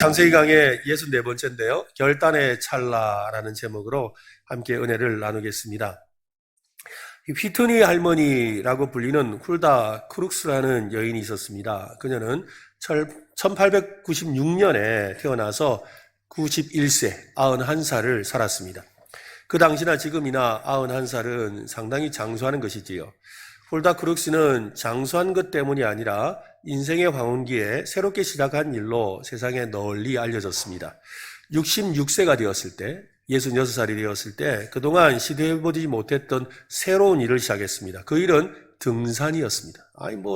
창세기 강의 64번째인데요. 결단의 찰나라는 제목으로 함께 은혜를 나누겠습니다. 휘트니 할머니라고 불리는 훌다 크룩스라는 여인이 있었습니다. 그녀는 1896년에 태어나서 91세, 91살을 살았습니다. 그 당시나 지금이나 91살은 상당히 장수하는 것이지요. 훌다 크룩스는 장수한 것 때문이 아니라 인생의 황혼기에 새롭게 시작한 일로 세상에 널리 알려졌습니다. 66세가 되었을 때, 66살이 되었을 때 그동안 시도해보지 못했던 새로운 일을 시작했습니다. 그 일은 등산이었습니다.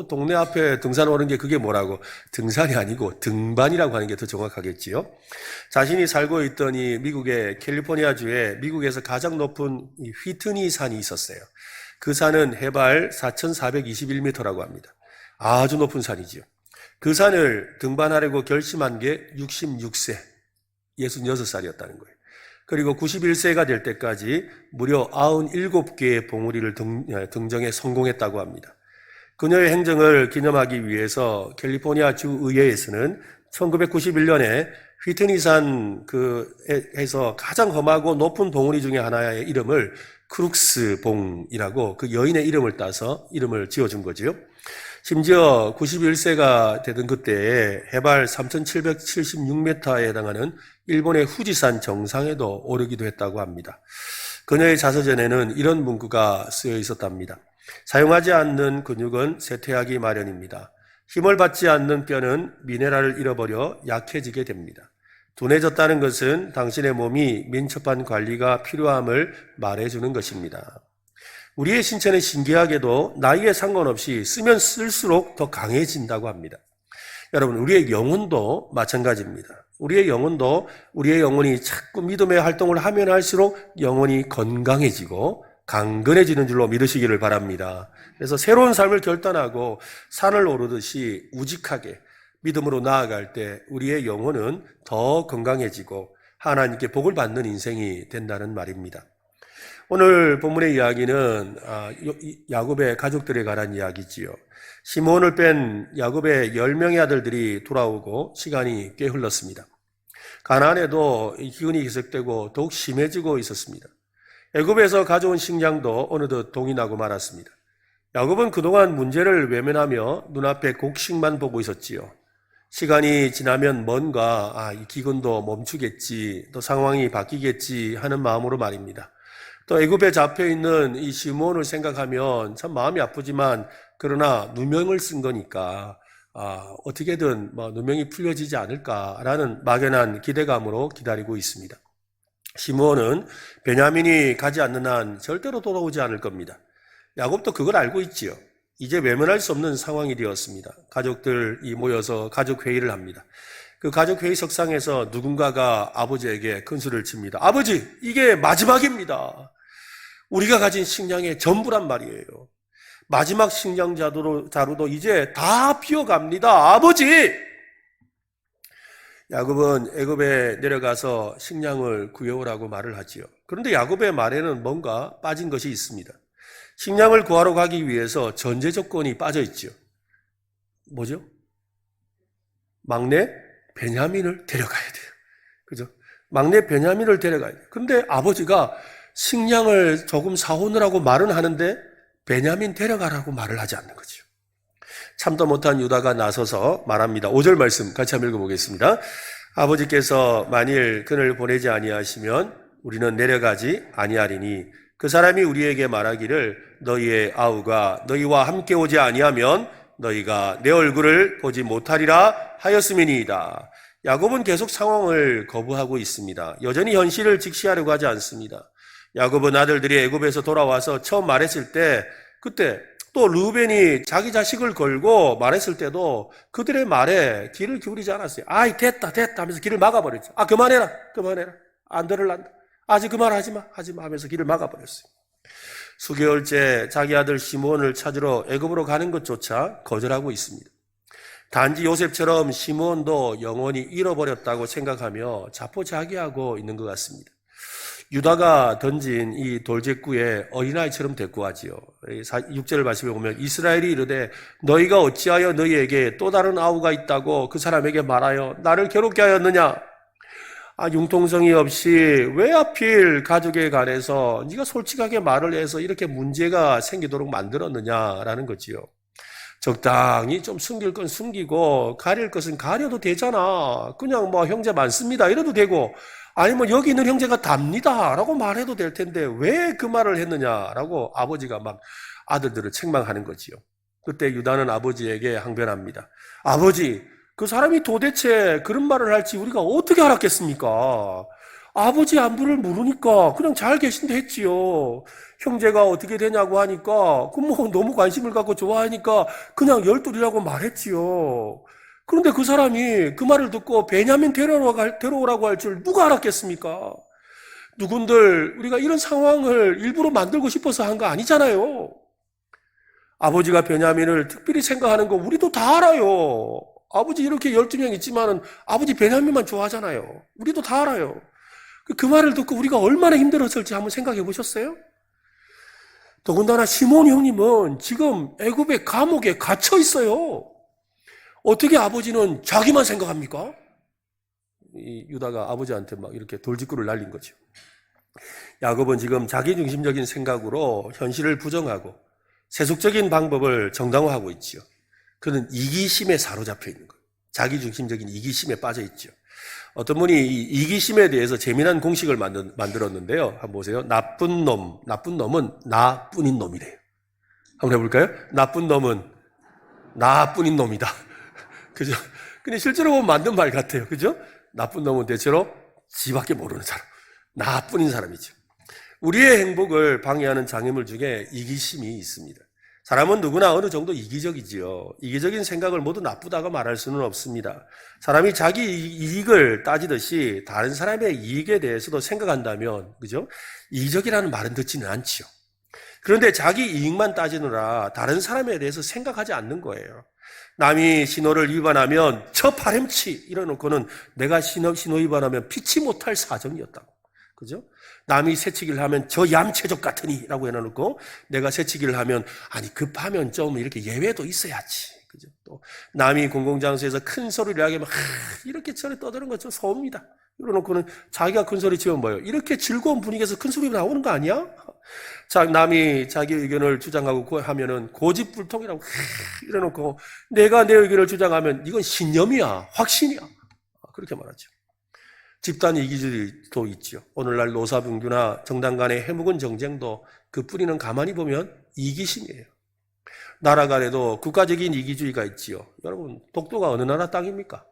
동네 앞에 등산 오는 게 그게 뭐라고? 등산이 아니고 등반이라고 하는 게 더 정확하겠지요. 자신이 살고 있던 이 미국의 캘리포니아주에 미국에서 가장 높은 이 휘트니 산이 있었어요. 그 산은 해발 4,421m라고 합니다. 아주 높은 산이지요. 그 산을 등반하려고 결심한 게 66세, 66살이었다는 거예요. 그리고 91세가 될 때까지 무려 97개의 봉우리를 등정에 성공했다고 합니다. 그녀의 행정을 기념하기 위해서 캘리포니아 주 의회에서는 1991년에 휘트니산 에서 가장 험하고 높은 봉우리 중에 하나의 이름을 크룩스 봉이라고 그 여인의 이름을 따서 이름을 지어준 거지요. 심지어 91세가 되던 그때에 해발 3,776m에 해당하는 일본의 후지산 정상에도 오르기도 했다고 합니다. 그녀의 자서전에는 이런 문구가 쓰여 있었답니다. 사용하지 않는 근육은 쇠퇴하기 마련입니다. 힘을 받지 않는 뼈는 미네랄을 잃어버려 약해지게 됩니다. 둔해졌다는 것은 당신의 몸이 민첩한 관리가 필요함을 말해주는 것입니다. 우리의 신체는 신기하게도 나이에 상관없이 쓰면 쓸수록 더 강해진다고 합니다. 여러분, 우리의 영혼도 마찬가지입니다. 우리의 영혼이 자꾸 믿음의 활동을 하면 할수록 영혼이 건강해지고 강건해지는 줄로 믿으시기를 바랍니다. 그래서 새로운 삶을 결단하고 산을 오르듯이 우직하게 믿음으로 나아갈 때 우리의 영혼은 더 건강해지고 하나님께 복을 받는 인생이 된다는 말입니다. 오늘 본문의 이야기는 야곱의 가족들에 관한 이야기지요. 시므온을 뺀 야곱의 10명의 아들들이 돌아오고 시간이 꽤 흘렀습니다. 가나안에도 기근이 계속되고 더욱 심해지고 있었습니다. 애굽에서 가져온 식량도 어느덧 동이 나고 말았습니다. 야곱은 그동안 문제를 외면하며 눈앞에 곡식만 보고 있었지요. 시간이 지나면 뭔가 이 기근도 멈추겠지, 또 상황이 바뀌겠지 하는 마음으로 말입니다. 또 애굽에 잡혀있는 이 시므온을 생각하면 참 마음이 아프지만 그러나 누명을 쓴 거니까 어떻게든 누명이 풀려지지 않을까라는 막연한 기대감으로 기다리고 있습니다. 시므온은 베냐민이 가지 않는 한 절대로 돌아오지 않을 겁니다. 야곱도 그걸 알고 있지요. 이제 외면할 수 없는 상황이 되었습니다. 가족들이 모여서 가족회의를 합니다. 그 가족회의 석상에서 누군가가 아버지에게 큰 소리를 칩니다. 아버지, 이게 마지막입니다. 우리가 가진 식량의 전부란 말이에요. 마지막 식량 자루도 이제 다 비어갑니다. 아버지! 야곱은 애굽에 내려가서 식량을 구해오라고 말을 하지요. 그런데 야곱의 말에는 뭔가 빠진 것이 있습니다. 식량을 구하러 가기 위해서 전제 조건이 빠져 있지요. 뭐죠? 막내 베냐민을 데려가야 돼요. 그죠? 막내 베냐민을 데려가야 돼요. 근데 아버지가 식량을 조금 사오느라고 말은 하는데 베냐민 데려가라고 말을 하지 않는 거죠. 참도 못한 유다가 나서서 말합니다. 5절 말씀 같이 한번 읽어보겠습니다. 아버지께서 만일 그를 보내지 아니하시면 우리는 내려가지 아니하리니 그 사람이 우리에게 말하기를 너희의 아우가 너희와 함께 오지 아니하면 너희가 내 얼굴을 보지 못하리라 하였음이니이다. 야곱은 계속 상황을 거부하고 있습니다. 여전히 현실을 직시하려고 하지 않습니다. 야곱은 아들들이 애굽에서 돌아와서 처음 말했을 때 그때 또 르우벤이 자기 자식을 걸고 말했을 때도 그들의 말에 귀를 기울이지 않았어요. 됐다 하면서 길을 막아버렸죠. 그만해라 안 들을란다. 아직 그 말 하지마 하면서 길을 막아버렸어요. 수개월째 자기 아들 시므온을 찾으러 애굽으로 가는 것조차 거절하고 있습니다. 단지 요셉처럼 시므온도 영원히 잃어버렸다고 생각하며 자포자기하고 있는 것 같습니다. 유다가 던진 이 돌제꾸에 어린아이처럼 대꾸하지요. 6절을 말씀해 보면 이스라엘이 이르되 너희가 어찌하여 너희에게 또 다른 아우가 있다고 그 사람에게 말하여 나를 괴롭게 하였느냐? 융통성이 없이 왜 하필 가족에 관해서 네가 솔직하게 말을 해서 이렇게 문제가 생기도록 만들었느냐라는 거지요. 적당히 좀 숨길 건 숨기고 가릴 것은 가려도 되잖아. 그냥 뭐 형제 많습니다 이래도 되고, 아니면 여기 있는 형제가 답니다 라고 말해도 될 텐데 왜 그 말을 했느냐라고 아버지가 막 아들들을 책망하는 거지요. 그때 유다는 아버지에게 항변합니다. 아버지, 그 사람이 도대체 그런 말을 할지 우리가 어떻게 알았겠습니까? 아버지 안부를 모르니까 그냥 잘 계신데 했지요. 형제가 어떻게 되냐고 하니까 그 뭐 너무 관심을 갖고 좋아하니까 그냥 열둘이라고 말했지요. 그런데 그 사람이 그 말을 듣고 베냐민 데려오라고 할 줄 누가 알았겠습니까? 누군들 우리가 이런 상황을 일부러 만들고 싶어서 한 거 아니잖아요. 아버지가 베냐민을 특별히 생각하는 거 우리도 다 알아요. 아버지 이렇게 12명 있지만은 아버지 베냐민만 좋아하잖아요. 우리도 다 알아요. 그 말을 듣고 우리가 얼마나 힘들었을지 한번 생각해 보셨어요? 더군다나 시몬 형님은 지금 애굽의 감옥에 갇혀 있어요. 어떻게 아버지는 자기만 생각합니까? 이 유다가 아버지한테 막 이렇게 돌직구를 날린 거죠. 야곱은 지금 자기중심적인 생각으로 현실을 부정하고 세속적인 방법을 정당화하고 있지요. 그는 이기심에 사로잡혀 있는 거예요. 자기중심적인 이기심에 빠져 있죠. 어떤 분이 이 이기심에 대해서 재미난 공식을 만들었는데요. 한번 보세요. 나쁜 놈은 나뿐인 놈이래요. 한번 해볼까요? 나쁜 놈은 나뿐인 놈이다. 그죠? 근데 실제로 보면 맞는 말 같아요. 그죠? 나쁜 놈은 대체로 지밖에 모르는 사람. 나뿐인 사람이죠. 우리의 행복을 방해하는 장애물 중에 이기심이 있습니다. 사람은 누구나 어느 정도 이기적이지요. 이기적인 생각을 모두 나쁘다고 말할 수는 없습니다. 사람이 자기 이익을 따지듯이 다른 사람의 이익에 대해서도 생각한다면, 그죠? 이기적이라는 말은 듣지는 않지요. 그런데 자기 이익만 따지느라 다른 사람에 대해서 생각하지 않는 거예요. 남이 신호를 위반하면 저 파렴치 이래놓고는 내가 신호 위반하면 피치 못할 사정이었다고. 그죠? 남이 새치기를 하면 저 얌체족 같으니 라고 해놓고 내가 새치기를 하면 아니 급하면 좀 이렇게 예외도 있어야지. 그죠? 또 남이 공공장소에서 큰 소리를 하게 막 이렇게 저래 떠드는 거 좀 소음이다. 이러놓고는 자기가 큰 소리 치면 뭐예요? 이렇게 즐거운 분위기에서 큰 소리가 나오는 거 아니야? 자, 남이 자기 의견을 주장하고 하면은 고집불통이라고 이래놓고 내가 내 의견을 주장하면 이건 신념이야, 확신이야. 그렇게 말하죠. 집단 이기주의도 있죠. 오늘날 노사분규나 정당 간의 해묵은 정쟁도 그 뿌리는 가만히 보면 이기심이에요. 나라 간에도 국가적인 이기주의가 있지요. 여러분, 독도가 어느 나라 땅입니까?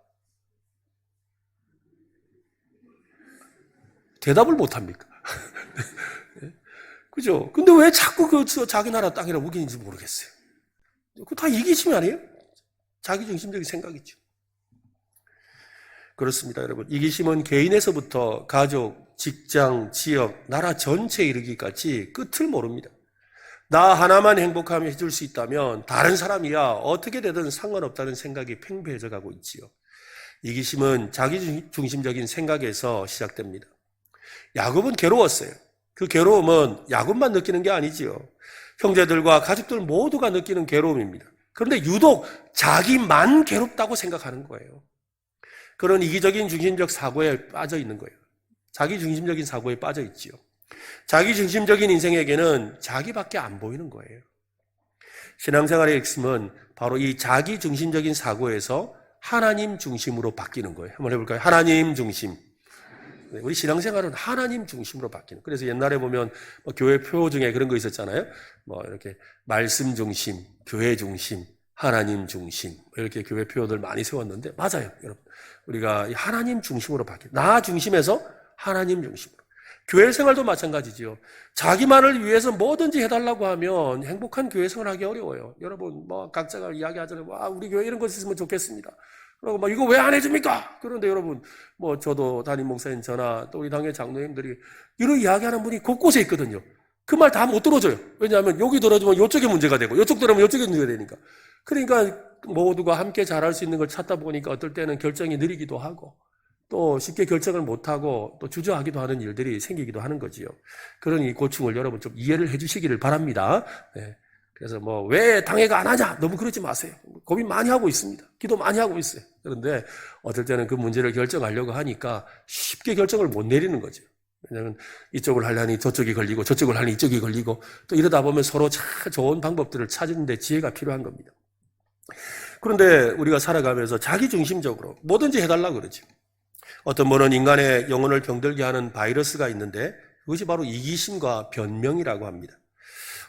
대답을 못합니까? 그죠? 근데 왜 자꾸 자기 나라 땅이라고 우기는지 모르겠어요. 그거 다 이기심 아니에요? 자기중심적인 생각이죠. 그렇습니다, 여러분. 이기심은 개인에서부터 가족, 직장, 지역, 나라 전체에 이르기까지 끝을 모릅니다. 나 하나만 행복하게 해줄 수 있다면 다른 사람이야 어떻게 되든 상관없다는 생각이 팽배해져 가고 있지요. 이기심은 자기중심적인 생각에서 시작됩니다. 야곱은 괴로웠어요. 그 괴로움은 야곱만 느끼는 게 아니지요. 형제들과 가족들 모두가 느끼는 괴로움입니다. 그런데 유독 자기만 괴롭다고 생각하는 거예요. 그런 이기적인 중심적 사고에 빠져 있는 거예요. 자기 중심적인 사고에 빠져 있지요. 자기 중심적인 인생에게는 자기밖에 안 보이는 거예요. 신앙생활의 핵심은 바로 이 자기 중심적인 사고에서 하나님 중심으로 바뀌는 거예요. 한번 해볼까요? 하나님 중심. 우리 신앙생활은 하나님 중심으로 바뀌는. 그래서 옛날에 보면 교회 표 중에 그런 거 있었잖아요. 이렇게 말씀 중심, 교회 중심, 하나님 중심 이렇게 교회 표어들 많이 세웠는데 맞아요, 여러분. 우리가 하나님 중심으로 바뀌어. 나 중심에서 하나님 중심으로. 교회 생활도 마찬가지지요. 자기만을 위해서 뭐든지 해달라고 하면 행복한 교회 생활하기 어려워요. 여러분, 각자가 이야기하잖아요. 우리 교회 이런 것 있으면 좋겠습니다. 그리고 이거 왜 안 해줍니까? 그런데 여러분, 저도 담임 목사님 저나 또 우리 당의 장로님들이 이런 이야기하는 분이 곳곳에 있거든요. 그 말 다 못 들어줘요. 왜냐하면 여기 들어주면 이쪽에 문제가 되고 이쪽 들어오면 이쪽에 문제가 되니까. 그러니까 모두가 함께 잘할 수 있는 걸 찾다 보니까 어떨 때는 결정이 느리기도 하고 또 쉽게 결정을 못하고 또 주저하기도 하는 일들이 생기기도 하는 거지요. 그런 이 고충을 여러분 좀 이해를 해주시기를 바랍니다. 네. 그래서 뭐 왜 당회가 안 하냐? 너무 그러지 마세요. 고민 많이 하고 있습니다. 기도 많이 하고 있어요. 그런데 어떨 때는 그 문제를 결정하려고 하니까 쉽게 결정을 못 내리는 거죠. 왜냐하면 이쪽을 하려니 저쪽이 걸리고 저쪽을 하려니 이쪽이 걸리고 또 이러다 보면 서로 참 좋은 방법들을 찾는 데 지혜가 필요한 겁니다. 그런데 우리가 살아가면서 자기중심적으로 뭐든지 해달라고 그러죠. 어떤 분은 인간의 영혼을 병들게 하는 바이러스가 있는데 그것이 바로 이기심과 변명이라고 합니다.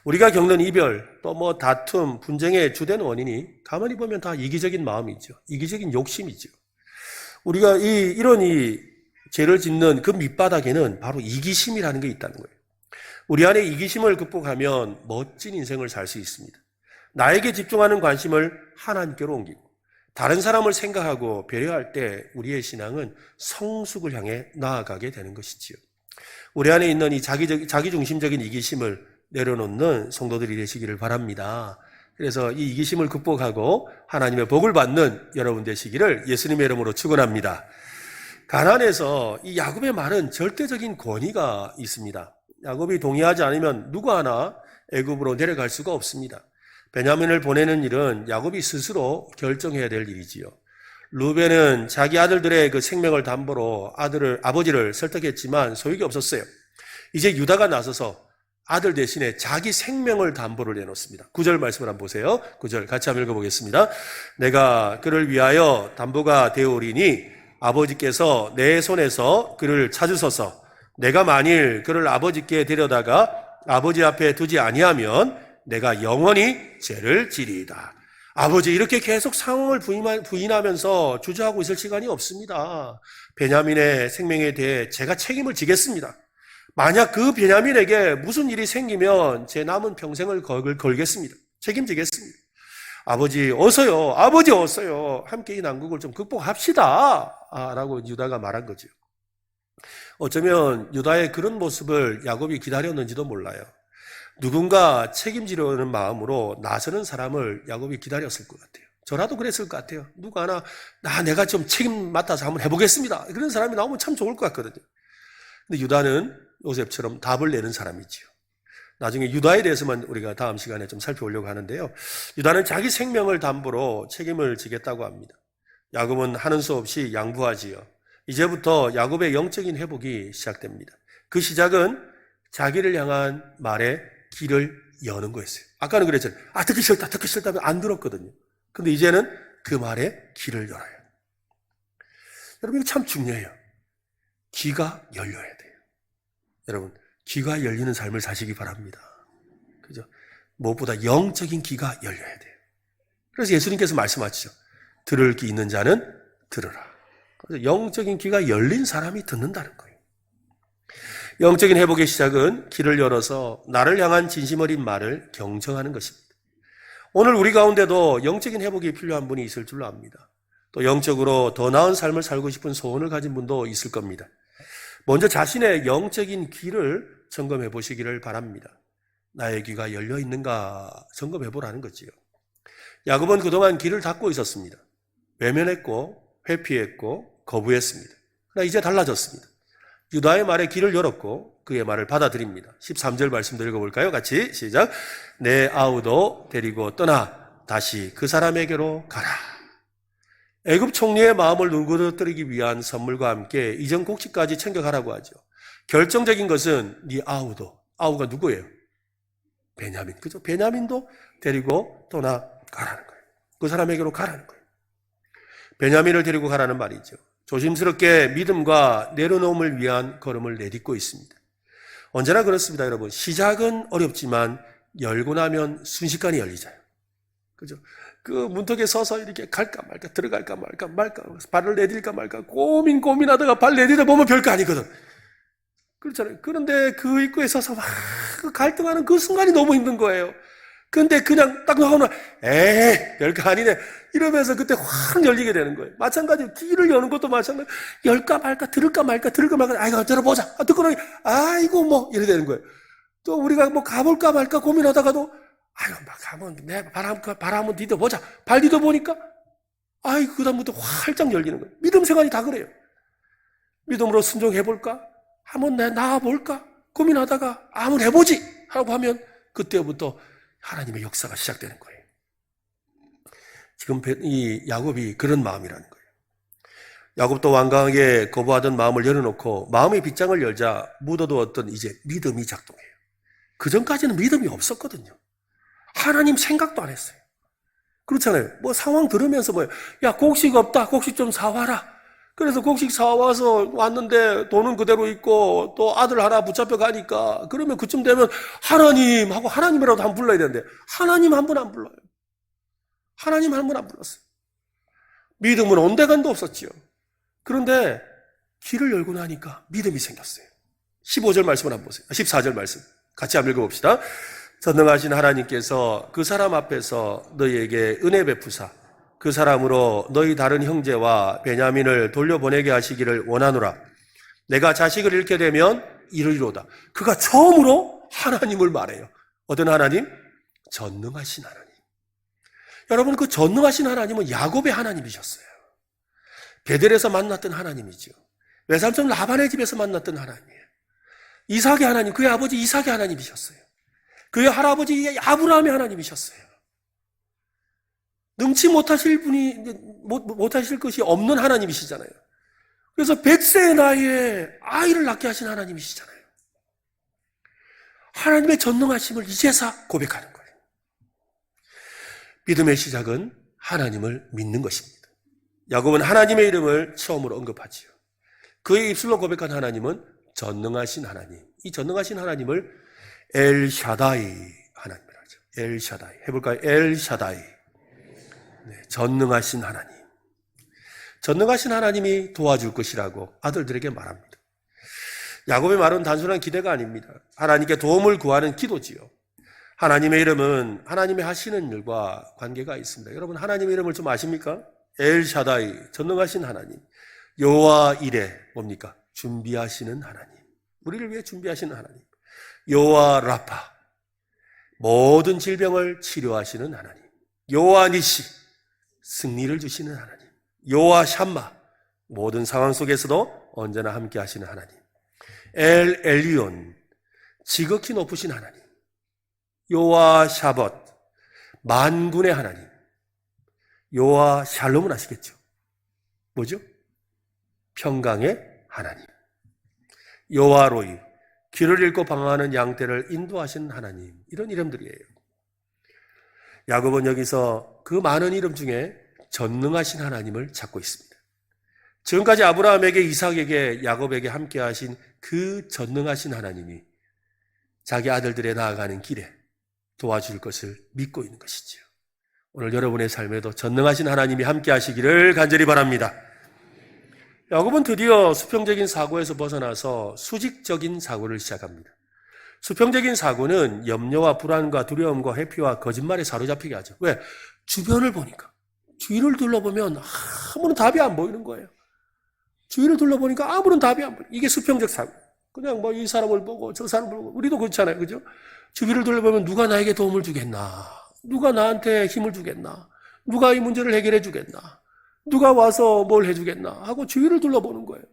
우리가 겪는 이별, 또 뭐 다툼, 분쟁의 주된 원인이 가만히 보면 다 이기적인 마음이죠. 이기적인 욕심이죠. 우리가 이런 죄를 짓는 그 밑바닥에는 바로 이기심이라는 게 있다는 거예요. 우리 안에 이기심을 극복하면 멋진 인생을 살 수 있습니다. 나에게 집중하는 관심을 하나님께로 옮기고 다른 사람을 생각하고 배려할 때 우리의 신앙은 성숙을 향해 나아가게 되는 것이지요. 우리 안에 있는 이 자기중심적인 이기심을 내려놓는 성도들이 되시기를 바랍니다. 그래서 이 이기심을 극복하고 하나님의 복을 받는 여러분 되시기를 예수님의 이름으로 축원합니다. 가나안에서 이 야곱의 말은 절대적인 권위가 있습니다. 야곱이 동의하지 않으면 누구 하나 애굽으로 내려갈 수가 없습니다. 베냐민을 보내는 일은 야곱이 스스로 결정해야 될 일이지요. 루벤은 자기 아들들의 그 생명을 담보로 아버지를 설득했지만 소용이 없었어요. 이제 유다가 나서서 아들 대신에 자기 생명을 담보를 내놓습니다. 9절 말씀을 한번 보세요. 9절 같이 한번 읽어보겠습니다. 내가 그를 위하여 담보가 되오리니 아버지께서 내 손에서 그를 찾으소서. 내가 만일 그를 아버지께 데려다가 아버지 앞에 두지 아니하면 내가 영원히 죄를 지리이다. 아버지 이렇게 계속 상황을 부인하면서 주저하고 있을 시간이 없습니다. 베냐민의 생명에 대해 제가 책임을 지겠습니다. 만약 그 베냐민에게 무슨 일이 생기면 제 남은 평생을 걸겠습니다. 책임지겠습니다. 아버지 어서요. 아버지 어서요. 함께 이 난국을 좀 극복합시다. 라고 유다가 말한 거죠. 어쩌면 유다의 그런 모습을 야곱이 기다렸는지도 몰라요. 누군가 책임지려는 마음으로 나서는 사람을 야곱이 기다렸을 것 같아요. 저라도 그랬을 것 같아요. 누구 하나 내가 좀 책임 맡아서 한번 해보겠습니다. 그런 사람이 나오면 참 좋을 것 같거든요. 근데 유다는 요셉처럼 답을 내는 사람이지요. 나중에 유다에 대해서만 우리가 다음 시간에 좀 살펴보려고 하는데요. 유다는 자기 생명을 담보로 책임을 지겠다고 합니다. 야곱은 하는 수 없이 양보하지요. 이제부터 야곱의 영적인 회복이 시작됩니다. 그 시작은 자기를 향한 말에 길을 여는 거였어요. 아까는 그랬잖아요. 듣기 싫다 하면 안 들었거든요. 근데 이제는 그 말에 길을 열어요. 여러분 이거 참 중요해요. 귀가 열려야 돼요. 여러분 귀가 열리는 삶을 사시기 바랍니다. 그죠? 무엇보다 영적인 귀가 열려야 돼요. 그래서 예수님께서 말씀하시죠. 들을 귀 있는 자는 들으라. 그래서 영적인 귀가 열린 사람이 듣는다는 거예요. 영적인 회복의 시작은 길을 열어서 나를 향한 진심 어린 말을 경청하는 것입니다. 오늘 우리 가운데도 영적인 회복이 필요한 분이 있을 줄로 압니다. 또 영적으로 더 나은 삶을 살고 싶은 소원을 가진 분도 있을 겁니다. 먼저 자신의 영적인 귀를 점검해 보시기를 바랍니다. 나의 귀가 열려 있는가 점검해 보라는 거지요. 야곱은 그동안 귀를 닫고 있었습니다. 외면했고 회피했고 거부했습니다. 그러나 이제 달라졌습니다. 유다의 말에 귀를 열었고 그의 말을 받아들입니다. 13절 말씀도 읽어볼까요? 같이 시작. 내 아우도 데리고 떠나 다시 그 사람에게로 가라. 애굽 총리의 마음을 누그러뜨리기 위한 선물과 함께 이전 곡식까지 챙겨가라고 하죠. 결정적인 것은 네 아우가 누구예요? 베냐민. 그죠? 베냐민도 데리고 떠나가라는 거예요. 그 사람에게로 가라는 거예요. 베냐민을 데리고 가라는 말이죠. 조심스럽게 믿음과 내려놓음을 위한 걸음을 내딛고 있습니다. 언제나 그렇습니다, 여러분. 시작은 어렵지만 열고 나면 순식간에 열리잖아요. 그죠? 그 문턱에 서서 이렇게 갈까 말까, 들어갈까 말까, 발을 내딜까 말까, 고민하다가 발 내디다 보면 별거 아니거든. 그렇잖아요. 그런데 그 입구에 서서 막 갈등하는 그 순간이 너무 힘든 거예요. 근데 그냥 딱 나오면, 별거 아니네. 이러면서 그때 확 열리게 되는 거예요. 마찬가지로 길을 여는 것도 마찬가지로 열까 말까, 들을까 말까, 아이고, 들어보자. 듣고 나니, 이래 되는 거예요. 또 우리가 가볼까 말까 고민하다가도, 가면 발 한번 디뎌보자. 발 디뎌보니까, 그다음부터 활짝 열리는 거예요. 믿음 생활이 다 그래요. 믿음으로 순종해볼까? 한번 나아볼까? 고민하다가 한번 해보지! 하고 하면 그때부터 하나님의 역사가 시작되는 거예요. 지금 이 야곱이 그런 마음이라는 거예요. 야곱도 완강하게 거부하던 마음을 열어놓고 마음의 빗장을 열자 묻어두었던 이제 믿음이 작동해요. 그전까지는 믿음이 없었거든요. 하나님 생각도 안 했어요. 그렇잖아요. 뭐 상황 들으면서 야, 곡식 없다. 곡식 좀 사와라. 그래서 곡식 사와서 왔는데 돈은 그대로 있고 또 아들 하나 붙잡혀 가니까 그러면 그쯤 되면 하나님 하고 하나님이라도 한 번 불러야 되는데 하나님 한 번 안 불러요. 하나님 한 번 안 불렀어요. 믿음은 온데간도 없었지요. 그런데 길을 열고 나니까 믿음이 생겼어요. 15절 말씀을 한번 보세요. 14절 말씀 같이 한번 읽어봅시다. 전능하신 하나님께서 그 사람 앞에서 너희에게 은혜 베푸사 그 사람으로 너희 다른 형제와 베냐민을 돌려보내게 하시기를 원하노라. 내가 자식을 잃게 되면 이르리로다. 그가 처음으로 하나님을 말해요. 어떤 하나님? 전능하신 하나님. 여러분, 그 전능하신 하나님은 야곱의 하나님이셨어요. 베델에서 만났던 하나님이죠. 외삼촌 라반의 집에서 만났던 하나님이에요. 이삭의 하나님, 그의 아버지 이삭의 하나님이셨어요. 그의 할아버지 아브라함의 하나님이셨어요. 능치 못하실 분이, 못하실 것이 없는 하나님이시잖아요. 그래서 100세의 나이에 아이를 낳게 하신 하나님이시잖아요. 하나님의 전능하심을 이제서 고백하는 거예요. 믿음의 시작은 하나님을 믿는 것입니다. 야곱은 하나님의 이름을 처음으로 언급하지요. 그의 입술로 고백한 하나님은 전능하신 하나님. 이 전능하신 하나님을 엘샤다이 하나님이라고 하죠. 엘샤다이. 해볼까요? 엘샤다이. 네, 전능하신 하나님. 전능하신 하나님이 도와줄 것이라고 아들들에게 말합니다. 야곱의 말은 단순한 기대가 아닙니다. 하나님께 도움을 구하는 기도지요. 하나님의 이름은 하나님의 하시는 일과 관계가 있습니다. 여러분, 하나님의 이름을 좀 아십니까? 엘샤다이, 전능하신 하나님. 여호와 이레, 뭡니까? 준비하시는 하나님. 우리를 위해 준비하시는 하나님. 여호와 라파, 모든 질병을 치료하시는 하나님. 여호와 니시, 승리를 주시는 하나님. 여호와 샴마, 모든 상황 속에서도 언제나 함께 하시는 하나님. 엘 엘리온, 지극히 높으신 하나님. 여호와 샤벗, 만군의 하나님. 여호와 샬롬은 아시겠죠? 뭐죠? 평강의 하나님. 여호와 로이, 길을 잃고 방황하는 양떼를 인도하시는 하나님. 이런 이름들이에요. 야곱은 여기서 그 많은 이름 중에 전능하신 하나님을 찾고 있습니다. 지금까지 아브라함에게, 이삭에게, 야곱에게 함께 하신 그 전능하신 하나님이 자기 아들들의 나아가는 길에 도와줄 것을 믿고 있는 것이지요. 오늘 여러분의 삶에도 전능하신 하나님이 함께 하시기를 간절히 바랍니다. 야곱은 드디어 수평적인 사고에서 벗어나서 수직적인 사고를 시작합니다. 수평적인 사고는 염려와 불안과 두려움과 회피와 거짓말에 사로잡히게 하죠. 왜? 주변을 보니까. 주위를 둘러보면 아무런 답이 안 보이는 거예요. 주위를 둘러보니까 아무런 답이 안 보여요. 이게 수평적 사고. 그냥 이 사람을 보고 저 사람을 보고, 우리도 그렇잖아요. 그죠? 주위를 둘러보면 누가 나에게 도움을 주겠나? 누가 나한테 힘을 주겠나? 누가 이 문제를 해결해 주겠나? 누가 와서 뭘 해주겠나? 하고 주위를 둘러보는 거예요.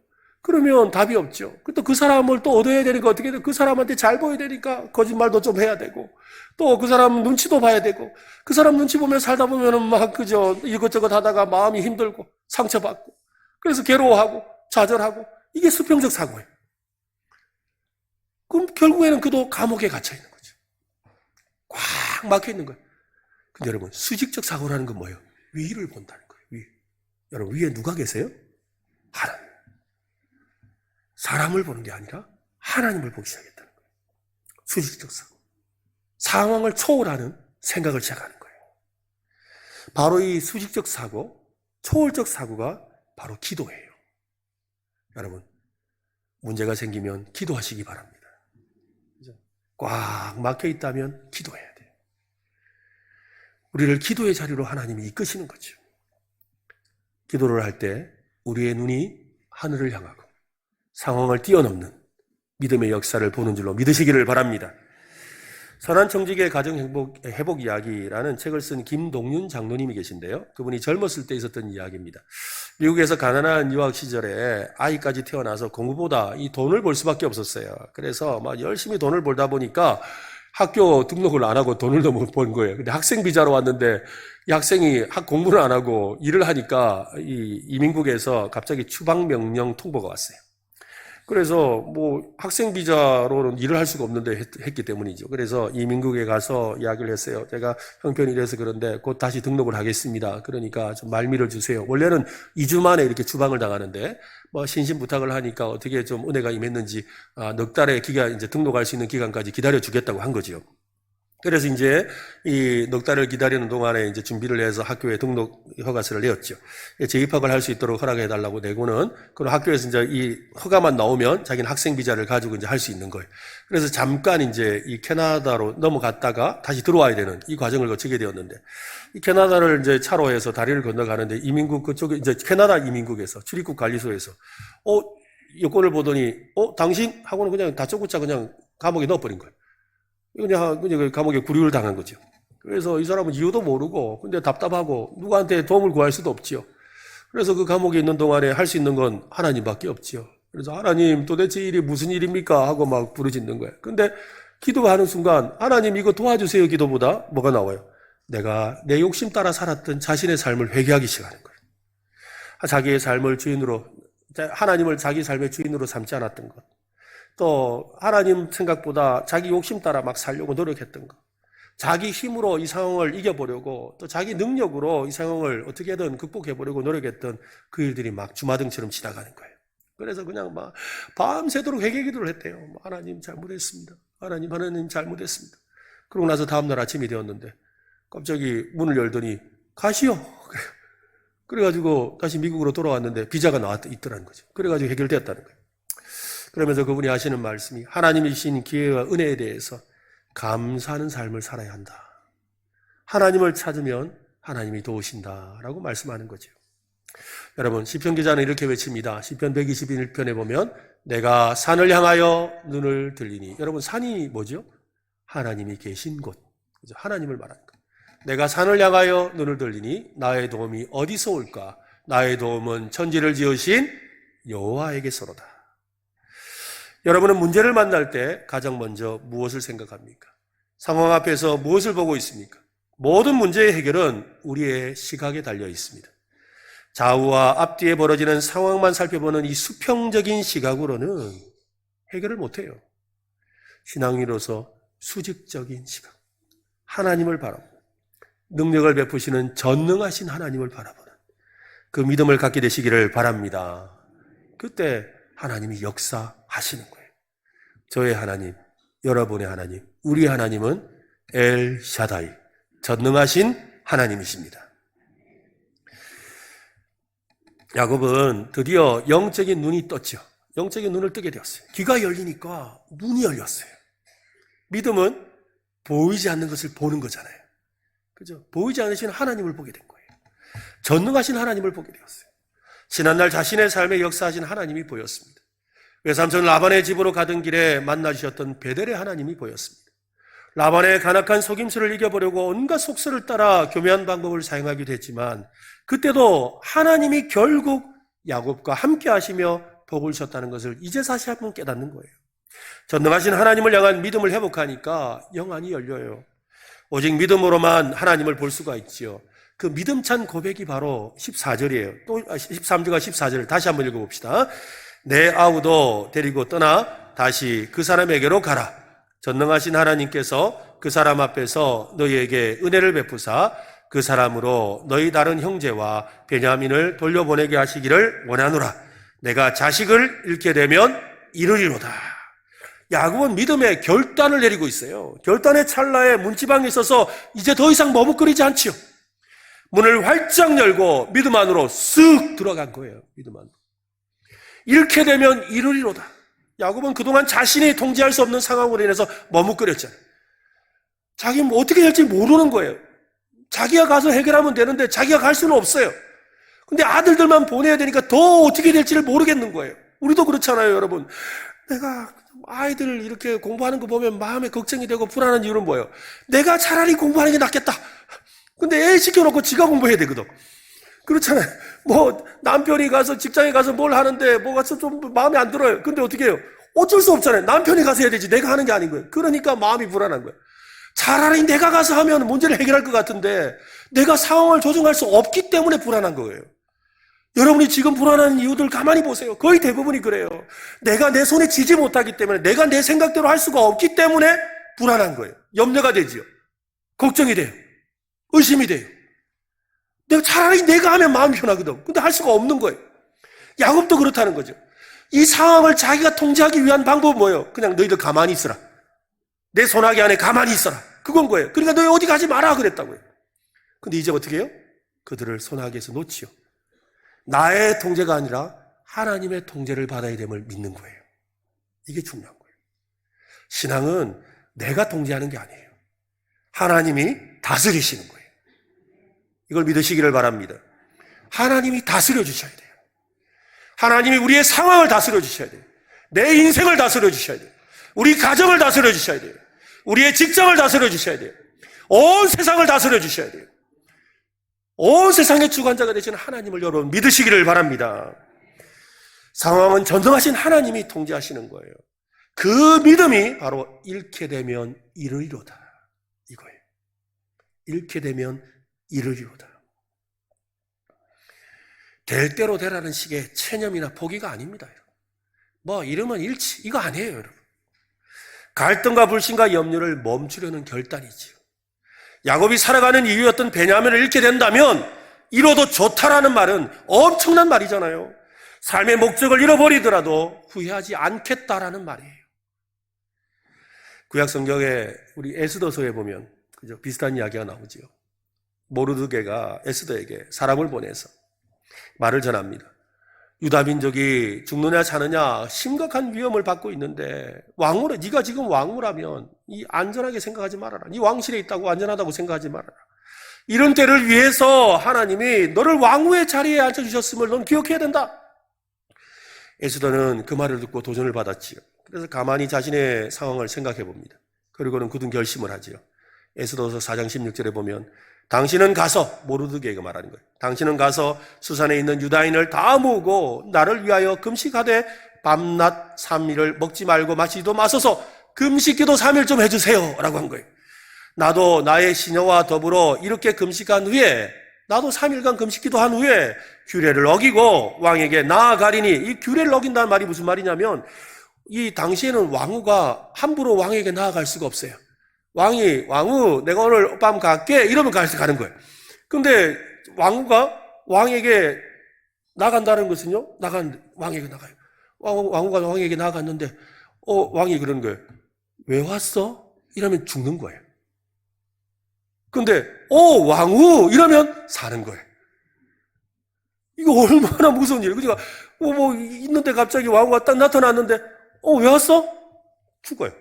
그러면 답이 없죠. 또 그 사람을 또 얻어야 되니까 어떻게 돼? 그 사람한테 잘 보여야 되니까 거짓말도 좀 해야 되고, 또 그 사람 눈치도 봐야 되고, 그 사람 눈치 보면 살다 보면은 이것저것 하다가 마음이 힘들고, 상처받고, 그래서 괴로워하고, 좌절하고, 이게 수평적 사고예요. 그럼 결국에는 그도 감옥에 갇혀 있는 거죠. 꽉 막혀 있는 거예요. 근데 여러분, 수직적 사고라는 건 뭐예요? 위를 본다는 거예요. 위. 여러분, 위에 누가 계세요? 하나님. 사람을 보는 게 아니라 하나님을 보기 시작했다는 거예요. 수직적 사고. 상황을 초월하는 생각을 시작하는 거예요. 바로 이 수직적 사고, 초월적 사고가 바로 기도예요. 여러분, 문제가 생기면 기도하시기 바랍니다. 꽉 막혀 있다면 기도해야 돼요. 우리를 기도의 자리로 하나님이 이끄시는 거죠. 기도를 할 때 우리의 눈이 하늘을 향하고 상황을 뛰어넘는 믿음의 역사를 보는 줄로 믿으시기를 바랍니다. 선한청지기의 가정회복 이야기라는 책을 쓴 김동윤 장로님이 계신데요. 그분이 젊었을 때 있었던 이야기입니다. 미국에서 가난한 유학 시절에 아이까지 태어나서 공부보다 이 돈을 벌 수밖에 없었어요. 그래서 막 열심히 돈을 벌다 보니까 학교 등록을 안 하고 돈을 너무 번 거예요. 근데 학생 비자로 왔는데 이 학생이 공부를 안 하고 일을 하니까 이 이민국에서 갑자기 추방 명령 통보가 왔어요. 그래서 뭐 학생 비자로는 일을 할 수가 없는데 했기 때문이죠. 그래서 이민국에 가서 이야기를 했어요. 제가 형편이 이래서 그런데 곧 다시 등록을 하겠습니다. 그러니까 좀 말미를 주세요. 원래는 2주 만에 이렇게 추방을 당하는데 뭐 신신부탁을 하니까 어떻게 좀 은혜가 임했는지 넉 달의 기간, 이제 등록할 수 있는 기간까지 기다려 주겠다고 한 거죠. 그래서 이제 이 넉 달을 기다리는 동안에 이제 준비를 해서 학교에 등록 허가서를 내었죠. 재입학을 할 수 있도록 허락해 달라고 내고는, 그럼 학교에서 이제 이 허가만 나오면 자기는 학생 비자를 가지고 이제 할 수 있는 거예요. 그래서 잠깐 이제 이 캐나다로 넘어갔다가 다시 들어와야 되는 이 과정을 거치게 되었는데, 이 캐나다를 이제 차로 해서 다리를 건너가는데 이민국 그쪽에 이제 캐나다 이민국에서 출입국 관리소에서 여권을 보더니 당신 하고는 그냥 다짜고짜 그냥 감옥에 넣어버린 거예요. 그냥 감옥에 구류를 당한 거죠. 그래서 이 사람은 이유도 모르고, 근데 답답하고 누구한테 도움을 구할 수도 없지요. 그래서 그 감옥에 있는 동안에 할 수 있는 건 하나님밖에 없지요. 그래서 하나님 도대체 일이 무슨 일입니까? 하고 막 부르짖는 거예요. 근데 기도하는 순간 하나님 이거 도와주세요 기도보다 뭐가 나와요? 내가 내 욕심 따라 살았던 자신의 삶을 회개하기 시작하는 거예요. 자기의 삶을 주인으로, 하나님을 자기 삶의 주인으로 삼지 않았던 것. 또 하나님 생각보다 자기 욕심 따라 막 살려고 노력했던 것, 자기 힘으로 이 상황을 이겨보려고 또 자기 능력으로 이 상황을 어떻게든 극복해보려고 노력했던 그 일들이 막 주마등처럼 지나가는 거예요. 그래서 그냥 막 밤새도록 회개기도를 했대요. 하나님 잘못했습니다. 하나님 잘못했습니다. 그러고 나서 다음날 아침이 되었는데 갑자기 문을 열더니 가시오. 그래가지고 다시 미국으로 돌아왔는데 비자가 있더라는 거죠. 그래가지고 해결되었다는 거예요. 그러면서 그분이 하시는 말씀이, 하나님이 주신 기회와 은혜에 대해서 감사하는 삶을 살아야 한다. 하나님을 찾으면 하나님이 도우신다라고 말씀하는 거죠. 여러분, 시편 기자는 이렇게 외칩니다. 시편 121편에 보면 내가 산을 향하여 눈을 들리니, 여러분 산이 뭐죠? 하나님이 계신 곳, 그죠? 하나님을 말하는 것. 내가 산을 향하여 눈을 들리니 나의 도움이 어디서 올까? 나의 도움은 천지를 지으신 여호와에게서로다. 여러분은 문제를 만날 때 가장 먼저 무엇을 생각합니까? 상황 앞에서 무엇을 보고 있습니까? 모든 문제의 해결은 우리의 시각에 달려 있습니다. 좌우와 앞뒤에 벌어지는 상황만 살펴보는 이 수평적인 시각으로는 해결을 못해요. 신앙인으로서 수직적인 시각, 하나님을 바라보는, 능력을 베푸시는 전능하신 하나님을 바라보는 그 믿음을 갖게 되시기를 바랍니다. 그때 하나님이 역사하시는 거예요. 저의 하나님, 여러분의 하나님, 우리 하나님은 엘 샤다이, 전능하신 하나님이십니다. 야곱은 드디어 영적인 눈이 떴죠. 영적인 눈을 뜨게 되었어요. 귀가 열리니까 눈이 열렸어요. 믿음은 보이지 않는 것을 보는 거잖아요. 그죠? 보이지 않으신 하나님을 보게 된 거예요. 전능하신 하나님을 보게 되었어요. 지난날 자신의 삶에 역사하신 하나님이 보였습니다. 외삼촌 라반의 집으로 가던 길에 만나주셨던 베델의 하나님이 보였습니다. 라반의 간악한 속임수를 이겨보려고 온갖 속설을 따라 교묘한 방법을 사용하기도 했지만 그때도 하나님이 결국 야곱과 함께 하시며 복을 주셨다는 것을 이제 다시 한번 깨닫는 거예요. 전능하신 하나님을 향한 믿음을 회복하니까 영안이 열려요. 오직 믿음으로만 하나님을 볼 수가 있지요. 그 믿음찬 고백이 바로 14절이에요. 또 13절과 14절을 다시 한번 읽어봅시다. 내 아우도 데리고 떠나 다시 그 사람에게로 가라. 전능하신 하나님께서 그 사람 앞에서 너희에게 은혜를 베푸사 그 사람으로 너희 다른 형제와 베냐민을 돌려보내게 하시기를 원하노라. 내가 자식을 잃게 되면 이르리로다. 야곱은 믿음의 결단을 내리고 있어요. 결단의 찰나에 문지방에 있어서 이제 더 이상 머뭇거리지 않지요. 문을 활짝 열고 믿음 안으로 쓱 들어간 거예요. 믿음 안으로. 잃게 되면 이르리로다. 야곱은 그동안 자신이 통제할 수 없는 상황으로 인해서 머뭇거렸잖아요. 자기는 뭐 어떻게 될지 모르는 거예요. 자기가 가서 해결하면 되는데 자기가 갈 수는 없어요. 근데 아들들만 보내야 되니까 더 어떻게 될지를 모르겠는 거예요. 우리도 그렇잖아요, 여러분. 내가 아이들 이렇게 공부하는 거 보면 마음에 걱정이 되고 불안한 이유는 뭐예요? 내가 차라리 공부하는 게 낫겠다. 근데 애 시켜놓고 지가 공부해야 되거든. 그렇잖아요. 뭐 남편이 가서 직장에 가서 뭘 하는데 뭐가 좀 마음에 안 들어요. 근데 어떻게 해요? 어쩔 수 없잖아요. 남편이 가서 해야 되지 내가 하는 게 아닌 거예요. 그러니까 마음이 불안한 거예요. 차라리 내가 가서 하면 문제를 해결할 것 같은데 내가 상황을 조정할 수 없기 때문에 불안한 거예요. 여러분이 지금 불안한 이유들 가만히 보세요. 거의 대부분이 그래요. 내가 내 손에 쥐지 못하기 때문에, 내가 내 생각대로 할 수가 없기 때문에 불안한 거예요. 염려가 되지요. 걱정이 돼요. 의심이 돼요. 차라리 내가 하면 마음이 편하거든. 근데 할 수가 없는 거예요. 야곱도 그렇다는 거죠. 이 상황을 자기가 통제하기 위한 방법은 뭐예요? 그냥 너희들 가만히 있어라. 내 손아귀 안에 가만히 있어라. 그건 거예요. 그러니까 너희 어디 가지 마라 그랬다고요. 근데 이제 어떻게 해요? 그들을 손아귀에서 놓지요. 나의 통제가 아니라 하나님의 통제를 받아야 됨을 믿는 거예요. 이게 중요한 거예요. 신앙은 내가 통제하는 게 아니에요. 하나님이 다스리시는 거예요. 이걸 믿으시기를 바랍니다. 하나님이 다스려 주셔야 돼요. 하나님이 우리의 상황을 다스려 주셔야 돼요. 내 인생을 다스려 주셔야 돼요. 우리 가정을 다스려 주셔야 돼요. 우리의 직장을 다스려 주셔야 돼요. 온 세상을 다스려 주셔야 돼요. 온 세상의 주관자가 되시는 하나님을 여러분 믿으시기를 바랍니다. 상황은 전능하신 하나님이 통제하시는 거예요. 그 믿음이 바로 잃게 되면 이르리로다. 이거예요. 잃게 되면 이르리로다. 될 대로 되라는 식의 체념이나 포기가 아닙니다. 뭐 이러면 잃지 이거 아니에요. 여러분. 갈등과 불신과 염려를 멈추려는 결단이지요. 야곱이 살아가는 이유였던 베냐민을 잃게 된다면 잃어도 좋다라는 말은 엄청난 말이잖아요. 삶의 목적을 잃어버리더라도 후회하지 않겠다라는 말이에요. 구약 성경에 우리 에스더서에 보면 그죠? 비슷한 이야기가 나오지요. 모르드게가 에스더에게 사람을 보내서 말을 전합니다. 유다 민족이 죽느냐 사느냐 심각한 위험을 받고 있는데 왕후라 네가 지금 왕후라면 이 안전하게 생각하지 말아라. 네 왕실에 있다고 안전하다고 생각하지 말아라. 이런 때를 위해서 하나님이 너를 왕후의 자리에 앉혀주셨음을 넌 기억해야 된다. 에스더는 그 말을 듣고 도전을 받았지요. 그래서 가만히 자신의 상황을 생각해 봅니다. 그리고는 굳은 결심을 하지요. 에스더서 4장 16절에 보면 당신은 가서, 모르드게가 말하는 거예요. 당신은 가서 수산에 있는 유다인을 다 모으고 나를 위하여 금식하되 밤낮 3일을 먹지 말고 마시지도 마소서 금식기도 3일 좀 해주세요 라고 한 거예요. 나도 나의 시녀와 더불어 이렇게 금식한 후에 나도 3일간 금식기도 한 후에 규례를 어기고 왕에게 나아가리니 이 규례를 어긴다는 말이 무슨 말이냐면 이 당시에는 왕후가 함부로 왕에게 나아갈 수가 없어요. 왕후 내가 오늘 밤 갈게 이러면 가는 거예요. 근데 왕후가 왕에게 나간다는 것은요, 왕에게 나가요. 왕후가 왕에게 나갔는데 왕이 그러는 거예요. 왜 왔어? 이러면 죽는 거예요. 근데 왕후 이러면 사는 거예요. 이거 얼마나 무서운 일이에요. 그러니까 뭐 있는데 갑자기 왕후가 딱 나타났는데 왜 왔어? 죽어요.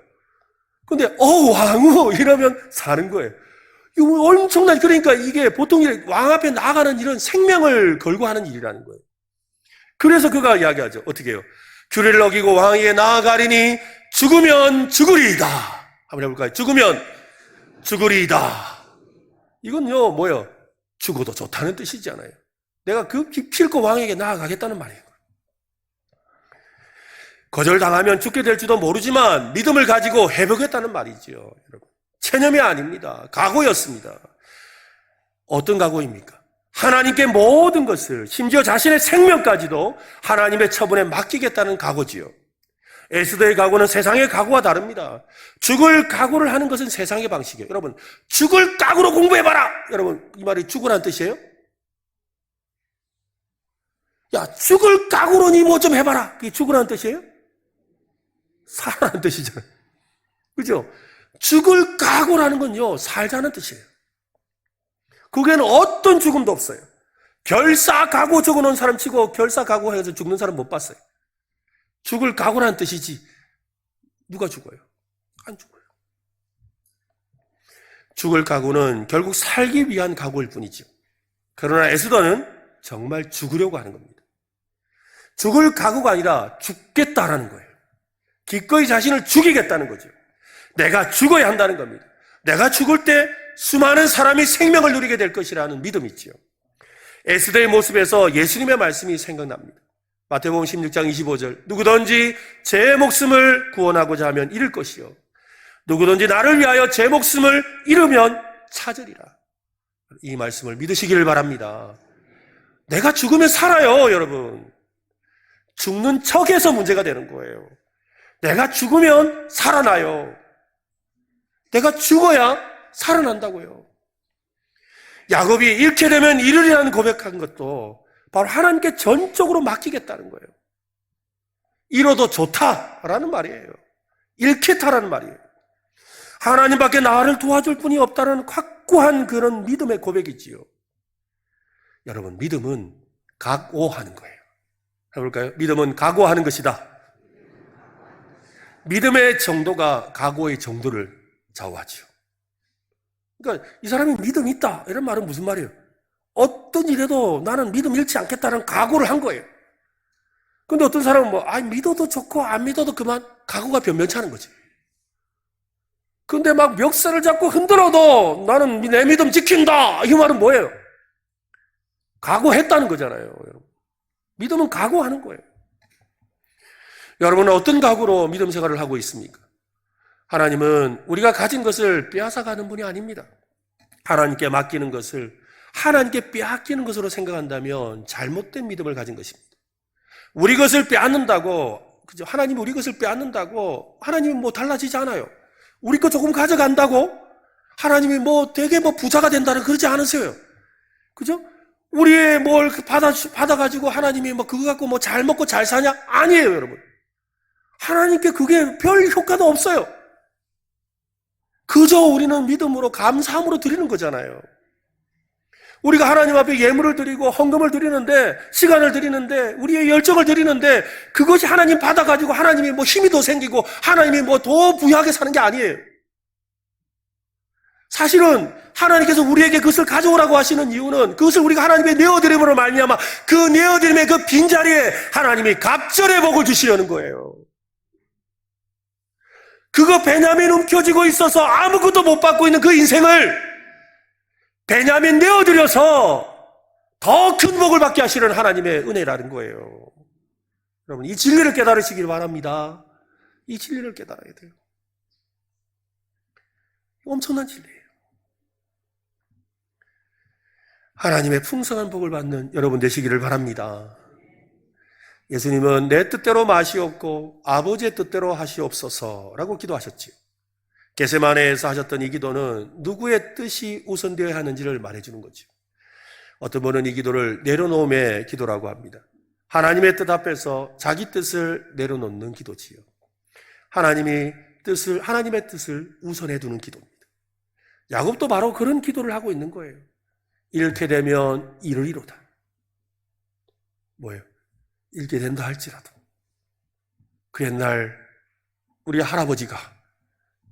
근데 왕후 이러면 사는 거예요. 이거 엄청난, 그러니까 이게 보통 왕 앞에 나가는 일은 생명을 걸고 하는 일이라는 거예요. 그래서 그가 이야기하죠. 어떻게 해요? 규례를 어기고 왕에게 나아가리니 죽으면 죽으리이다. 한번 해볼까요? 죽으면 죽으리이다. 이건요 뭐예요? 죽어도 좋다는 뜻이잖아요. 내가 그 기필코 왕에게 나아가겠다는 말이에요. 거절당하면 죽게 될지도 모르지만 믿음을 가지고 해보겠다는 말이지요. 여러분, 체념이 아닙니다. 각오였습니다. 어떤 각오입니까? 하나님께 모든 것을, 심지어 자신의 생명까지도 하나님의 처분에 맡기겠다는 각오지요. 에스더의 각오는 세상의 각오와 다릅니다. 죽을 각오를 하는 것은 세상의 방식이에요. 여러분, 죽을 각오로 공부해봐라! 여러분, 이 말이 죽으라는 뜻이에요? 야, 죽을 각오로 니 뭐 좀 해봐라! 그게 죽으라는 뜻이에요? 살아라는 뜻이잖아요. 그죠? 죽을 각오라는 건요, 살자는 뜻이에요. 거기에는 어떤 죽음도 없어요. 결사각오 적어놓은 사람 치고 결사각오해서 죽는 사람 못 봤어요. 죽을 각오라는 뜻이지 누가 죽어요? 안 죽어요. 죽을 각오는 결국 살기 위한 각오일 뿐이죠. 그러나 에스더는 정말 죽으려고 하는 겁니다. 죽을 각오가 아니라 죽겠다라는 거예요. 기꺼이 자신을 죽이겠다는 거죠. 내가 죽어야 한다는 겁니다. 내가 죽을 때 수많은 사람이 생명을 누리게 될 것이라는 믿음이 있지요. 에스더의 모습에서 예수님의 말씀이 생각납니다. 마태복음 16장 25절, 누구든지 제 목숨을 구원하고자 하면 잃을 것이요 누구든지 나를 위하여 제 목숨을 잃으면 찾으리라. 이 말씀을 믿으시기를 바랍니다. 내가 죽으면 살아요, 여러분. 죽는 척에서 문제가 되는 거예요. 내가 죽으면 살아나요. 내가 죽어야 살아난다고요. 야곱이 잃게 되면 잃으리라는 고백한 것도 바로 하나님께 전적으로 맡기겠다는 거예요. 잃어도 좋다라는 말이에요. 잃겠다라는 말이에요. 하나님밖에 나를 도와줄 분이 없다는 확고한 그런 믿음의 고백이지요. 여러분, 믿음은 각오하는 거예요. 해볼까요? 믿음은 각오하는 것이다. 믿음의 정도가 각오의 정도를 좌우하죠. 그러니까 이 사람이 믿음 있다 이런 말은 무슨 말이에요? 어떤 일에도 나는 믿음 잃지 않겠다는 각오를 한 거예요. 근데 어떤 사람은 믿어도 좋고 안 믿어도 그만, 각오가 변변찮은 거지. 근데 막 멱살을 잡고 흔들어도 나는 내 믿음 지킨다, 이 말은 뭐예요? 각오했다는 거잖아요. 여러분. 믿음은 각오하는 거예요. 여러분은 어떤 각오로 믿음 생활을 하고 있습니까? 하나님은 우리가 가진 것을 빼앗아가는 분이 아닙니다. 하나님께 맡기는 것을 하나님께 빼앗기는 것으로 생각한다면 잘못된 믿음을 가진 것입니다. 우리 것을 빼앗는다고, 그죠? 하나님이 우리 것을 빼앗는다고 하나님은 달라지지 않아요. 우리 거 조금 가져간다고 하나님이 되게 부자가 된다는 그러지 않으세요. 그죠? 우리의 뭘 받아가지고 하나님이 그거 갖고 잘 먹고 잘 사냐? 아니에요, 여러분. 하나님께 그게 별 효과도 없어요. 그저 우리는 믿음으로 감사함으로 드리는 거잖아요. 우리가 하나님 앞에 예물을 드리고 헌금을 드리는데, 시간을 드리는데, 우리의 열정을 드리는데, 그것이 하나님 받아가지고 하나님이 힘이 더 생기고 하나님이 더 부유하게 사는 게 아니에요. 사실은 하나님께서 우리에게 그것을 가져오라고 하시는 이유는 그것을 우리가 하나님께 내어드림으로 말미암아 그 내어드림의 그 빈자리에 하나님이 갑절의 복을 주시려는 거예요. 그거 베냐민 움켜쥐고 있어서 아무것도 못 받고 있는 그 인생을 베냐민 내어드려서 더 큰 복을 받게 하시는 하나님의 은혜라는 거예요. 여러분, 이 진리를 깨달으시길 바랍니다. 이 진리를 깨달아야 돼요. 엄청난 진리예요. 하나님의 풍성한 복을 받는 여러분 되시기를 바랍니다. 예수님은 내 뜻대로 마시옵고 아버지의 뜻대로 하시옵소서라고 기도하셨지요. 겟세마네에서 하셨던 이 기도는 누구의 뜻이 우선되어야 하는지를 말해주는 거죠. 어떤 분은 이 기도를 내려놓음의 기도라고 합니다. 하나님의 뜻 앞에서 자기 뜻을 내려놓는 기도지요. 하나님의 뜻을 우선해 두는 기도입니다. 야곱도 바로 그런 기도를 하고 있는 거예요. 잃게 되면 이르리로다. 뭐예요? 잃게 된다 할지라도. 그 옛날 우리 할아버지가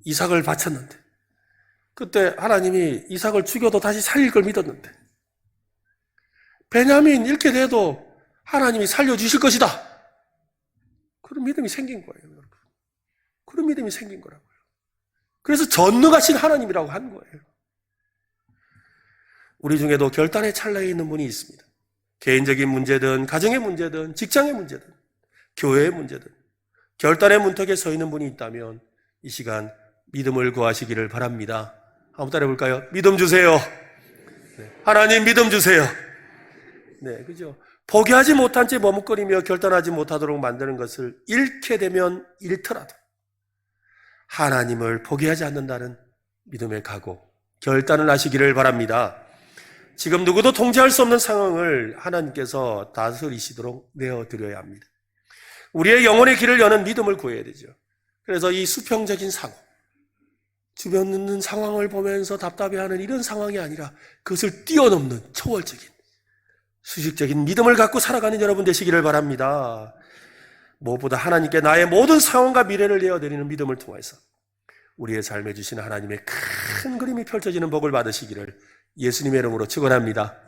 이삭을 바쳤는데, 그때 하나님이 이삭을 죽여도 다시 살릴 걸 믿었는데, 베냐민 잃게 돼도 하나님이 살려주실 것이다. 그런 믿음이 생긴 거예요, 여러분. 그런 믿음이 생긴 거라고요. 그래서 전능하신 하나님이라고 하는 거예요. 우리 중에도 결단의 찰나에 있는 분이 있습니다. 개인적인 문제든 가정의 문제든 직장의 문제든 교회의 문제든 결단의 문턱에 서 있는 분이 있다면 이 시간 믿음을 구하시기를 바랍니다. 한번 따라해볼까요? 믿음 주세요. 네. 하나님 믿음 주세요. 네, 그죠? 포기하지 못한 채 머뭇거리며 결단하지 못하도록 만드는 것을 잃게 되면 잃더라도 하나님을 포기하지 않는다는 믿음의 각오, 결단을 하시기를 바랍니다. 지금 누구도 통제할 수 없는 상황을 하나님께서 다스리시도록 내어드려야 합니다. 우리의 영혼의 길을 여는 믿음을 구해야 되죠. 그래서 이 수평적인 사고, 주변 있는 상황을 보면서 답답해하는 이런 상황이 아니라 그것을 뛰어넘는 초월적인 수직적인 믿음을 갖고 살아가는 여러분 되시기를 바랍니다. 무엇보다 하나님께 나의 모든 상황과 미래를 내어드리는 믿음을 통해서 우리의 삶에 주시는 하나님의 큰 그림이 펼쳐지는 복을 받으시기를 예수님의 이름으로 축원합니다.